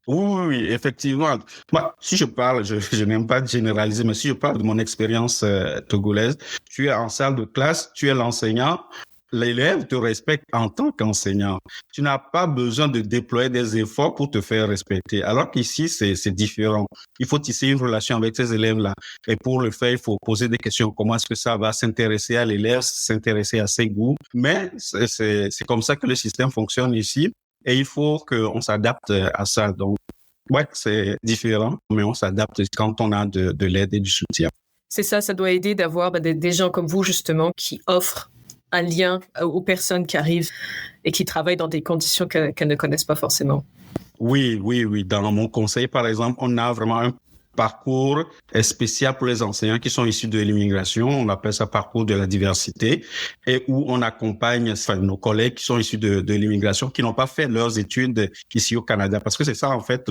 Oui, effectivement. Moi, si je parle, je n'aime pas généraliser, mais si je parle de mon expérience togolaise, tu es en salle de classe, tu es l'enseignant. L'élève te respecte en tant qu'enseignant. Tu n'as pas besoin de déployer des efforts pour te faire respecter. Alors qu'ici, c'est différent. Il faut tisser une relation avec ces élèves-là. Et pour le faire, il faut poser des questions. Comment est-ce que ça va s'intéresser à l'élève, s'intéresser à ses goûts? Mais c'est comme ça que le système fonctionne ici. Et il faut qu'on s'adapte à ça. Donc, ouais, c'est différent, mais on s'adapte quand on a de l'aide et du soutien. C'est ça, ça doit aider d'avoir des gens comme vous, justement, qui offrent un lien aux personnes qui arrivent et qui travaillent dans des conditions qu'elles ne connaissent pas forcément. Oui. Dans mon conseil, par exemple, on a vraiment un parcours spécial pour les enseignants qui sont issus de l'immigration. On appelle ça parcours de la diversité et où on accompagne nos collègues qui sont issus de l'immigration, qui n'ont pas fait leurs études ici au Canada. Parce que c'est ça, en fait,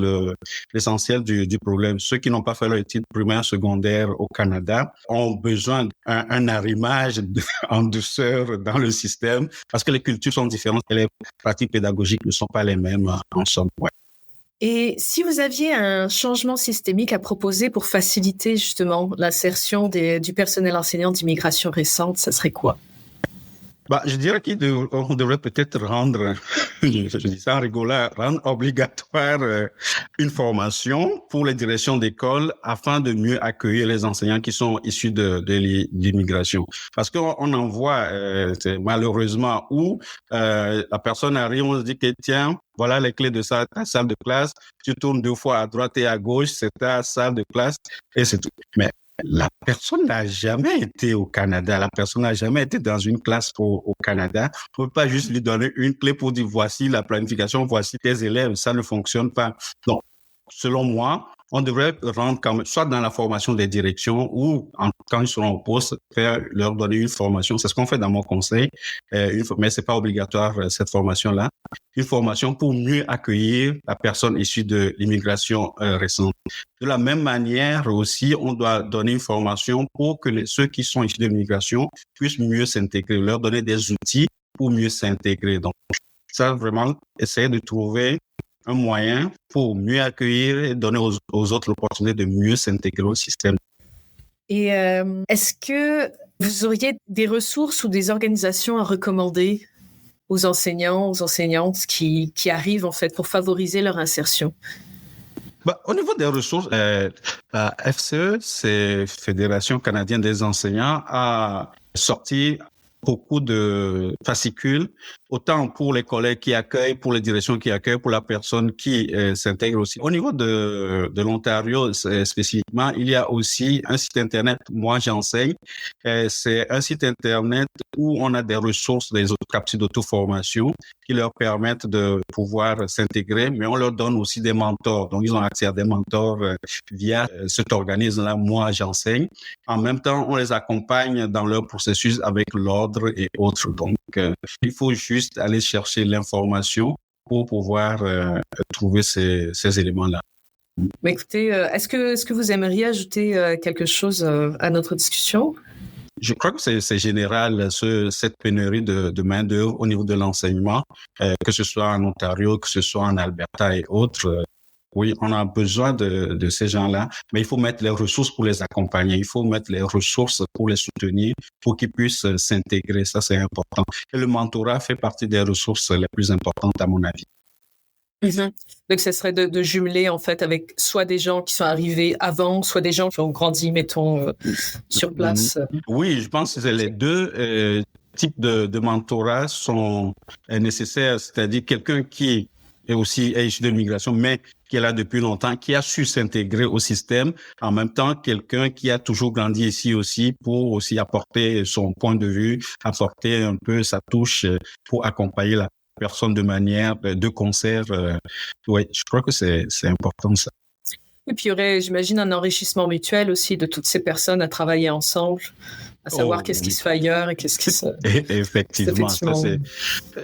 l'essentiel du problème. Ceux qui n'ont pas fait leurs études primaires, secondaires au Canada ont besoin d'un arrimage en douceur dans le système parce que les cultures sont différentes et les pratiques pédagogiques ne sont pas les mêmes en somme. Ouais. Et si vous aviez un changement systémique à proposer pour faciliter justement l'insertion du personnel enseignant d'immigration récente, ça serait quoi? Je dirais qu'on devrait peut-être rendre, je dis ça en rigolant, rendre obligatoire une formation pour les directions d'école afin de mieux accueillir les enseignants qui sont issus de l'immigration. Parce qu'on en voit malheureusement où la personne arrive, on se dit que tiens, voilà les clés de ta salle de classe, tu tournes 2 fois à droite et à gauche, c'est ta salle de classe et c'est tout. Mais la personne n'a jamais été au Canada. La personne n'a jamais été dans une classe au Canada. On ne peut pas juste lui donner une clé pour dire voici la planification, voici tes élèves. Ça ne fonctionne pas. Donc, selon moi, on devrait rendre soit dans la formation des directions ou quand ils seront au poste, leur donner une formation. C'est ce qu'on fait dans mon conseil, mais c'est pas obligatoire cette formation-là. Une formation pour mieux accueillir la personne issue de l'immigration récente. De la même manière aussi, on doit donner une formation pour que ceux qui sont issus de l'immigration puissent mieux s'intégrer, leur donner des outils pour mieux s'intégrer. Donc, ça vraiment, essayer de trouver un moyen pour mieux accueillir et donner aux autres l'opportunité de mieux s'intégrer au système. Et est-ce que vous auriez des ressources ou des organisations à recommander aux enseignants, aux enseignantes qui arrivent en fait pour favoriser leur insertion? Au niveau des ressources, la FCE, c'est Fédération canadienne des enseignants, a sorti beaucoup de fascicules, autant pour les collègues qui accueillent, pour les directions qui accueillent, pour la personne qui s'intègre aussi. Au niveau de l'Ontario spécifiquement, il y a aussi un site Internet, Moi j'enseigne. C'est un site Internet où on a des ressources, des capsules d'auto-formation qui leur permettent de pouvoir s'intégrer, mais on leur donne aussi des mentors. Donc, ils ont accès à des mentors via cet organisme-là, Moi j'enseigne. En même temps, on les accompagne dans leur processus avec l'ordre et autres. Donc, il faut juste aller chercher l'information pour pouvoir trouver ces éléments-là. Écoutez, est-ce que vous aimeriez ajouter quelque chose à notre discussion? Je crois que c'est général, cette pénurie de main-d'œuvre au niveau de l'enseignement, que ce soit en Ontario, que ce soit en Alberta et autres. Oui, on a besoin de ces gens-là, mais il faut mettre les ressources pour les accompagner. Il faut mettre les ressources pour les soutenir, pour qu'ils puissent s'intégrer. Ça, c'est important. Et le mentorat fait partie des ressources les plus importantes, à mon avis. Mm-hmm. Donc, ce serait de jumeler, en fait, avec soit des gens qui sont arrivés avant, soit des gens qui ont grandi, mettons, sur place. Oui, je pense que les deux types de mentorat sont nécessaires. C'est-à-dire quelqu'un qui est aussi issu de l'immigration, mais qui est là depuis longtemps, qui a su s'intégrer au système. En même temps, quelqu'un qui a toujours grandi ici aussi pour aussi apporter son point de vue, apporter un peu sa touche pour accompagner la personne de manière de concert. Oui, je crois que c'est important ça. Et puis il y aurait, j'imagine, un enrichissement mutuel aussi de toutes ces personnes à travailler ensemble, à savoir qu'est-ce qui se fait ailleurs et qu'est-ce qui se... Effectivement.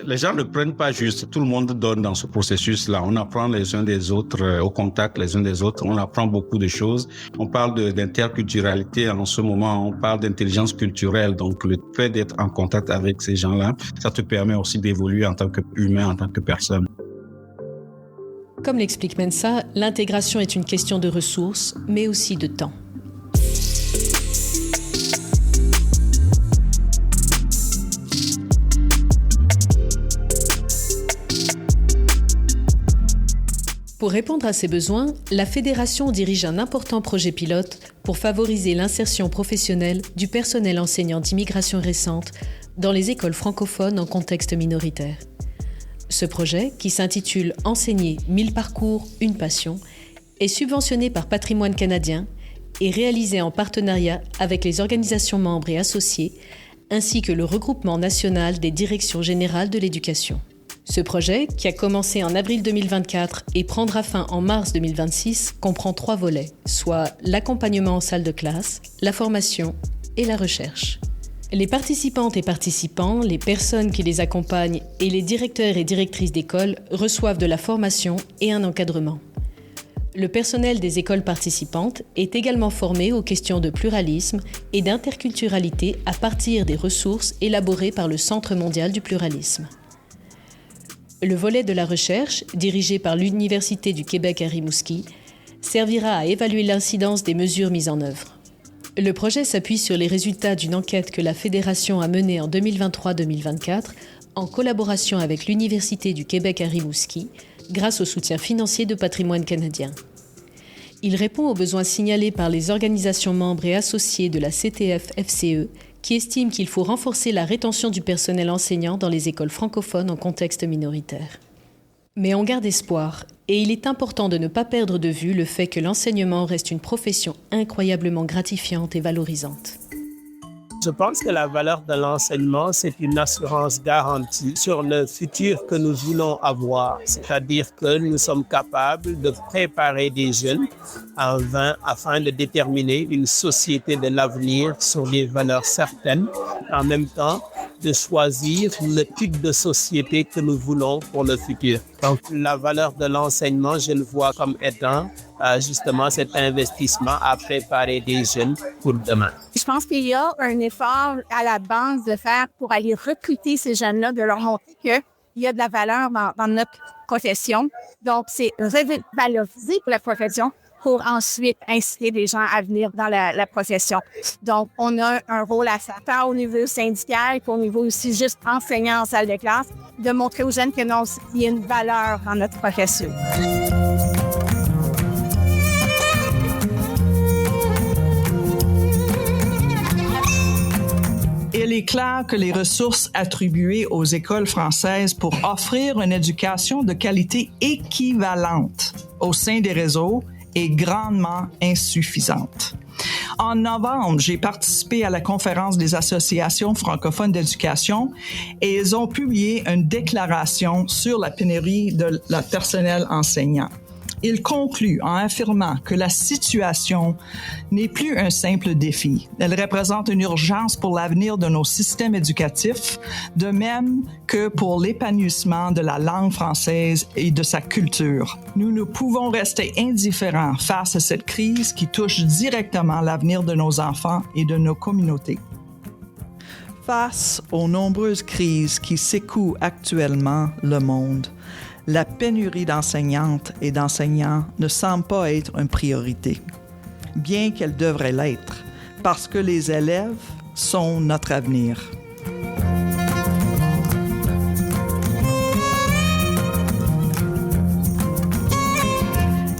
Les gens ne prennent pas juste, tout le monde donne dans ce processus-là. On apprend les uns des autres, au contact les uns des autres, on apprend beaucoup de choses. On parle d'interculturalité en ce moment, on parle d'intelligence culturelle. Donc le fait d'être en contact avec ces gens-là, ça te permet aussi d'évoluer en tant qu'humain, en tant que personne. Comme l'explique Mensa, l'intégration est une question de ressources, mais aussi de temps. Pour répondre à ces besoins, la Fédération dirige un important projet pilote pour favoriser l'insertion professionnelle du personnel enseignant d'immigration récente dans les écoles francophones en contexte minoritaire. Ce projet, qui s'intitule « Enseigner 1000 parcours, une passion », est subventionné par Patrimoine canadien et réalisé en partenariat avec les organisations membres et associées, ainsi que le regroupement national des directions générales de l'éducation. Ce projet, qui a commencé en avril 2024 et prendra fin en mars 2026, comprend 3 volets, soit l'accompagnement en salle de classe, la formation et la recherche. Les participantes et participants, les personnes qui les accompagnent et les directeurs et directrices d'école reçoivent de la formation et un encadrement. Le personnel des écoles participantes est également formé aux questions de pluralisme et d'interculturalité à partir des ressources élaborées par le Centre mondial du pluralisme. Le volet de la recherche, dirigé par l'Université du Québec à Rimouski, servira à évaluer l'incidence des mesures mises en œuvre. Le projet s'appuie sur les résultats d'une enquête que la Fédération a menée en 2023-2024 en collaboration avec l'Université du Québec à Rimouski, grâce au soutien financier de Patrimoine canadien. Il répond aux besoins signalés par les organisations membres et associées de la CTF-FCE qui estiment qu'il faut renforcer la rétention du personnel enseignant dans les écoles francophones en contexte minoritaire. Mais on garde espoir, et il est important de ne pas perdre de vue le fait que l'enseignement reste une profession incroyablement gratifiante et valorisante. Je pense que la valeur de l'enseignement, c'est une assurance garantie sur le futur que nous voulons avoir. C'est-à-dire que nous sommes capables de préparer des jeunes afin de déterminer une société de l'avenir sur des valeurs certaines, en même temps de choisir le type de société que nous voulons pour le futur. Donc, la valeur de l'enseignement, je le vois comme étant justement cet investissement à préparer des jeunes pour demain. Je pense qu'il y a un effort à la base de faire pour aller recruter ces jeunes-là, de leur montrer qu'il y a de la valeur dans notre profession. Donc, c'est revaloriser pour la profession pour ensuite inciter les gens à venir dans la profession. Donc, on a un rôle à faire, tant au niveau syndical qu'au niveau aussi juste enseignant en salle de classe, de montrer aux jeunes que non, il y a une valeur dans notre profession. Il est clair que les ressources attribuées aux écoles françaises pour offrir une éducation de qualité équivalente au sein des réseaux est grandement insuffisante. En novembre, j'ai participé à la conférence des associations francophones d'éducation et ils ont publié une déclaration sur la pénurie de personnel enseignant. Il conclut en affirmant que la situation n'est plus un simple défi. Elle représente une urgence pour l'avenir de nos systèmes éducatifs, de même que pour l'épanouissement de la langue française et de sa culture. Nous ne pouvons rester indifférents face à cette crise qui touche directement l'avenir de nos enfants et de nos communautés. Face aux nombreuses crises qui secouent actuellement le monde, la pénurie d'enseignantes et d'enseignants ne semble pas être une priorité, bien qu'elle devrait l'être, parce que les élèves sont notre avenir.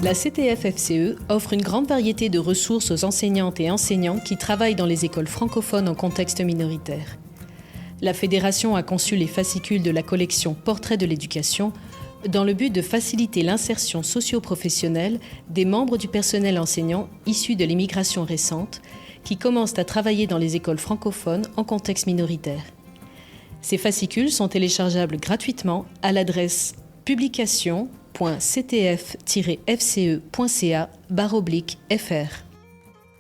La CTF-FCE offre une grande variété de ressources aux enseignantes et enseignants qui travaillent dans les écoles francophones en contexte minoritaire. La Fédération a conçu les fascicules de la collection Portraits de l'éducation dans le but de faciliter l'insertion socio-professionnelle des membres du personnel enseignant issus de l'immigration récente qui commencent à travailler dans les écoles francophones en contexte minoritaire. Ces fascicules sont téléchargeables gratuitement à l'adresse publication.ctf-fce.ca/fr.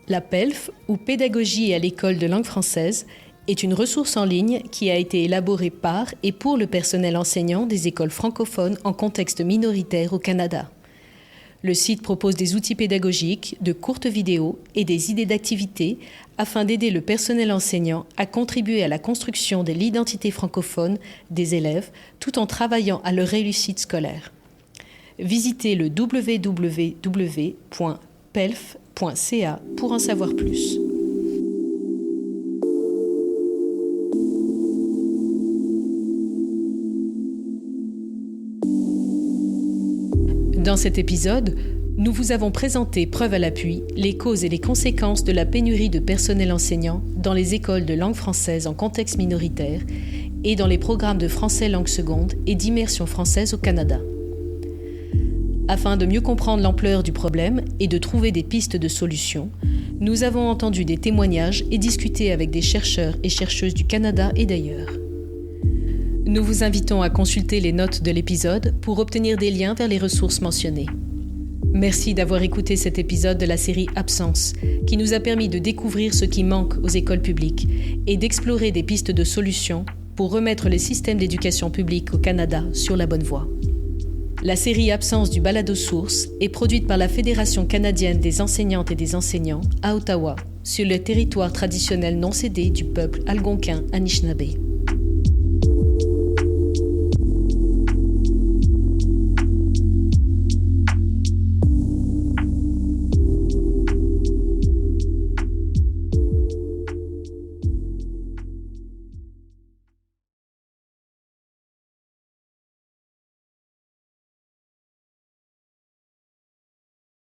La PELF, ou Pédagogie à l'école de langue française, est une ressource en ligne qui a été élaborée par et pour le personnel enseignant des écoles francophones en contexte minoritaire au Canada. Le site propose des outils pédagogiques, de courtes vidéos et des idées d'activités afin d'aider le personnel enseignant à contribuer à la construction de l'identité francophone des élèves tout en travaillant à leur réussite scolaire. Visitez le www.pelf.ca pour en savoir plus. Dans cet épisode, nous vous avons présenté, preuve à l'appui, les causes et les conséquences de la pénurie de personnel enseignant dans les écoles de langue française en contexte minoritaire et dans les programmes de français langue seconde et d'immersion française au Canada. Afin de mieux comprendre l'ampleur du problème et de trouver des pistes de solutions, nous avons entendu des témoignages et discuté avec des chercheurs et chercheuses du Canada et d'ailleurs. Nous vous invitons à consulter les notes de l'épisode pour obtenir des liens vers les ressources mentionnées. Merci d'avoir écouté cet épisode de la série Absence, qui nous a permis de découvrir ce qui manque aux écoles publiques et d'explorer des pistes de solutions pour remettre les systèmes d'éducation publique au Canada sur la bonne voie. La série Absence du Balado Source est produite par la Fédération canadienne des enseignantes et des enseignants à Ottawa, sur le territoire traditionnel non cédé du peuple algonquin Anishinaabe.